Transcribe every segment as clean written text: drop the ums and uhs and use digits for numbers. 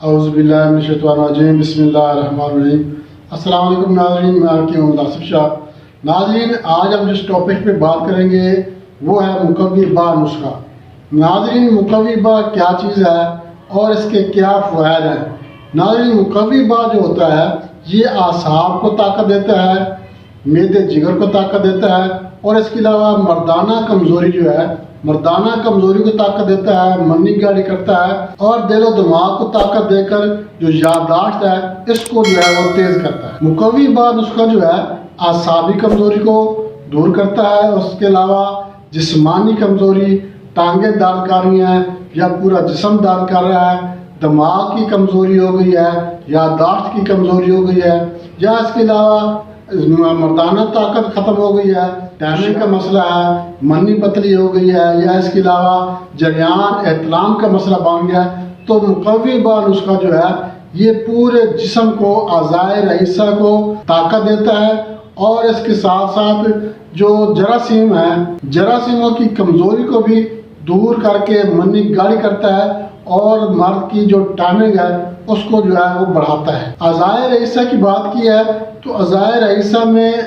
औज़ुबिल्लाहिमिनश्शैतानिर्रजीम बिस्मिल्लाहिर्रहमानिर्रहीम। अस्सलाम वालेकुम नाज़रीन, मैं आपकी मोहम्मद आसिफ शाह। नाज़रीन, आज हम जिस टॉपिक पे बात करेंगे वो है मुकव्वी बा नुस्खा। नाज़रीन, मुकव्वी बा क्या चीज़ है और इसके क्या फ़वाइद हैं। नाज़रीन, मुकव्वी बा जो होता है ये आसाब को ताकत देता है, मेदे जिगर को ताकत देता है और इसके अलावा मर्दाना कमज़ोरी जो है, मर्दाना कमज़ोरी को ताकत देता है, मन्नी गाड़ी करता है और दिलो दिमाग को ताकत देकर जो याददाश्त है इसको जो है वो तेज़ करता है। मुकव्वी बा नुस्खा जो है आसाबी कमज़ोरी को दूर करता है। उसके अलावा जिस्मानी कमज़ोरी, टांगें दर्द कर रही हैं या पूरा जिस्म दर्द कर रहा है, दिमाग की कमज़ोरी हो गई है, याददाश्त की कमज़ोरी हो गई है, या इसके अलावा मर्दाना ताकत ख़त्म हो गई है, टाइमिंग का मसला है, मन्नी पतली हो गई है, या इसके अलावा जरियान एहतलाम का मसला बन गया है, तो मुकव्वी बा नुस्खा जो है ये पूरे जिस्म को, अज़ाए रईसा को ताकत देता है और इसके साथ साथ जो जरासीम है, जरासीमों की कमज़ोरी को भी दूर करके मन्नी गाढ़ी करता है और मर्द की जो टाइमिंग है उसको जो है वो बढ़ाता है। अज़ाए रईसा की बात की है तो अज़ाए रईसा में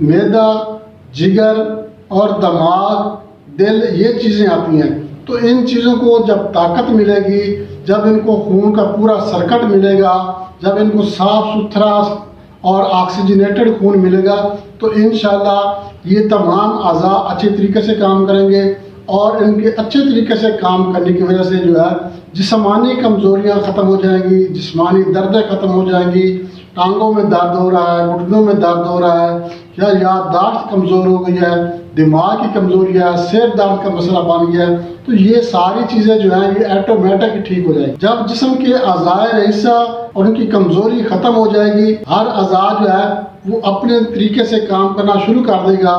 मैदा, जिगर और दिमाग, दिल, ये चीज़ें आती हैं। तो इन चीज़ों को जब ताकत मिलेगी, जब इनको खून का पूरा सर्किट मिलेगा, जब इनको साफ़ सुथरा और ऑक्सीजनेटेड खून मिलेगा तो इंशाल्लाह ये तमाम अज़ा अच्छे तरीके से काम करेंगे और इनके अच्छे तरीके से काम करने की वजह से जो है जिस्मानी कमज़ोरियाँ ख़त्म हो जाएंगी, जिस्मानी दर्दें ख़त्म हो जाएंगी। टांगों में दर्द हो रहा है, घुटनों में दर्द हो रहा है, या याददाश्त कमज़ोर हो गई है, दिमाग की कमज़ोरी है, सिर दर्द का मसला बन गया है, तो ये सारी चीज़ें जो हैं ये ऑटोमेटिक ही ठीक हो जाएगी। जब जिस्म के अज़ाए रईसा और उनकी कमज़ोरी ख़त्म हो जाएगी, हर अज़ा जो है वो अपने तरीके से काम करना शुरू कर देगा,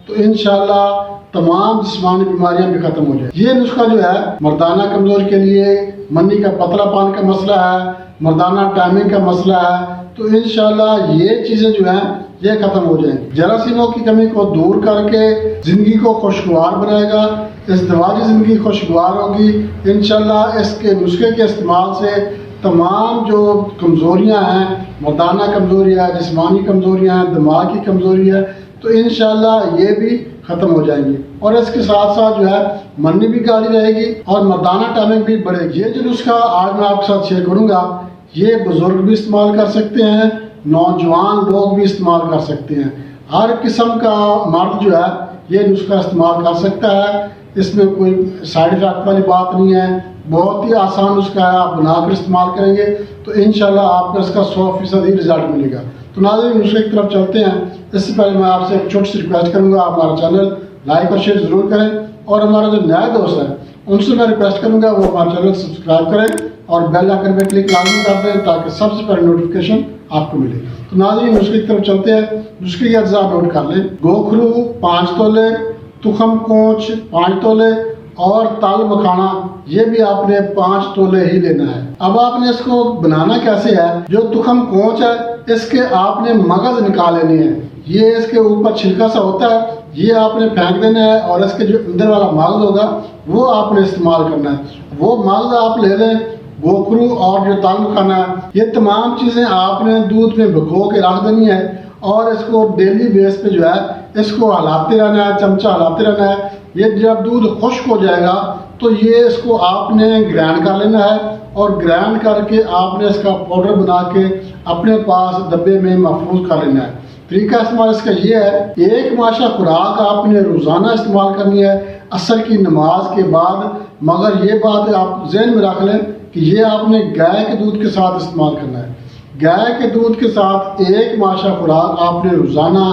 तो इंशाल्लाह तमाम जिस्मानी बीमारियां भी खत्म हो जाए। ये नुस्खा जो है मर्दाना कमज़ोर के लिए, मन्नी का पतलापन का मसला है, मर्दाना टाइमिंग का मसला है, तो इंशाल्लाह ये चीज़ें जो हैं ये खत्म हो जाएंगी। जरासीमों की कमी को दूर करके ज़िंदगी को खुशगवार बनाएगा, इज़्दिवाजी ज़िंदगी खुशगवार होगी इंशाल्लाह। इसके नुस्खे के इस्तेमाल से तमाम जो कमज़ोरियाँ हैं, मर्दाना कमज़ोरी है, जिस्मानी कमज़ोरियाँ हैं, दिमाग की कमज़ोरी है, तो इंशाल्लाह ये भी ख़त्म हो जाएंगी और इसके साथ साथ जो है मन्नी भी गाढ़ी रहेगी और मर्दाना टाइमिंग भी बढ़ेगी। ये जो नुस्खा आज मैं आपके साथ शेयर करूँगा ये बुज़ुर्ग भी इस्तेमाल कर सकते हैं, नौजवान लोग भी इस्तेमाल कर सकते हैं, हर किस्म का मर्द जो है ये नुस्खा इस्तेमाल कर सकता है। इसमें कोई साइड इफेक्ट वाली बात नहीं है, बहुत ही आसान नुस्खा है। आप बनाकर इस्तेमाल करेंगे तो इंशाल्लाह आपको इसका 100% ही रिजल्ट मिलेगा। तो नाज़रीन, नुस्खे की तरफ चलते हैं। इससे पहले मैं आपसे एक छोटी सी रिक्वेस्ट करूँगा, आप हमारा चैनल लाइक और शेयर ज़रूर करें और हमारा जो नया दोस्त है उनसे मैं रिक्वेस्ट करूँगा वो हमारा चैनल सब्सक्राइब करें और बेल आइकन पे क्लिक लाजमी कर दें ताकि सबसे पहले नोटिफिकेशन आपको मिले। तो नाज़रीन, नुस्खे की तरफ चलते हैं। नुस्खे के अज्जा नोट कर लें। गोखरू 5 तोले, तुखम कोंच 5 तोले और ताल मखाना ये भी आपने 5 तोले ही लेना है। अब आपने इसको बनाना कैसे है, जो तुखम कोंच है इसके आपने मगज निकाल लेने हैं। ये इसके ऊपर छिलका सा होता है, ये आपने फेंक देना है और इसके जो अंदर वाला मगज होगा वो आपने इस्तेमाल करना है। वो मगज आप ले लें, गोखरू और जो ताल मखाना है, ये तमाम चीज़ें आपने दूध में भिगो के रख देनी है और इसको डेली बेस पे जो है इसको हलाते रहना है, चमचा हलाते रहना है। ये जब दूध खुश्क हो जाएगा तो ये इसको आपने ग्राइंड कर लेना है और ग्राइंड करके आपने इसका पाउडर बना के अपने पास डब्बे में महफूज कर लेना है। तरीका इस्तेमाल इसका ये है, एक माशा खुराक आपने रोज़ाना इस्तेमाल करनी है असर की नमाज के बाद, मगर ये बात आप जहन में रख लें कि ये आपने गाय के दूध के साथ इस्तेमाल करना है। गाय के दूध के साथ एक माशा खुराक आपने रोज़ाना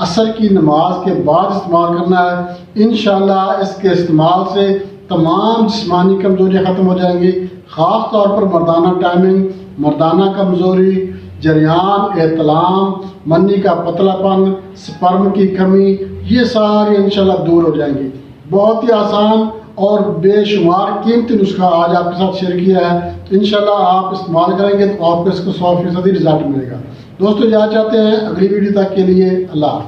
असर की नमाज के बाद इस्तेमाल करना है। इंशाल्लाह इसके इस्तेमाल से तमाम जिस्मानी कमज़ोरियाँ ख़त्म हो जाएंगी, ख़ास तौर पर मर्दाना टाइमिंग, मर्दाना कमज़ोरी, जरियान एहतलाम, मन्नी का पतलापन, स्पर्म की कमी, ये सारी इंशाल्लाह दूर हो जाएंगी। बहुत ही आसान और बेशुमार कीमती नुस्खा आज आपके साथ शेयर किया है, तो इंशाल्लाह आप इस्तेमाल करेंगे तो आपको इसको 100% रिजल्ट मिलेगा। दोस्तों, यहाँ चाहते हैं अगली वीडियो तक के लिए अल्लाह।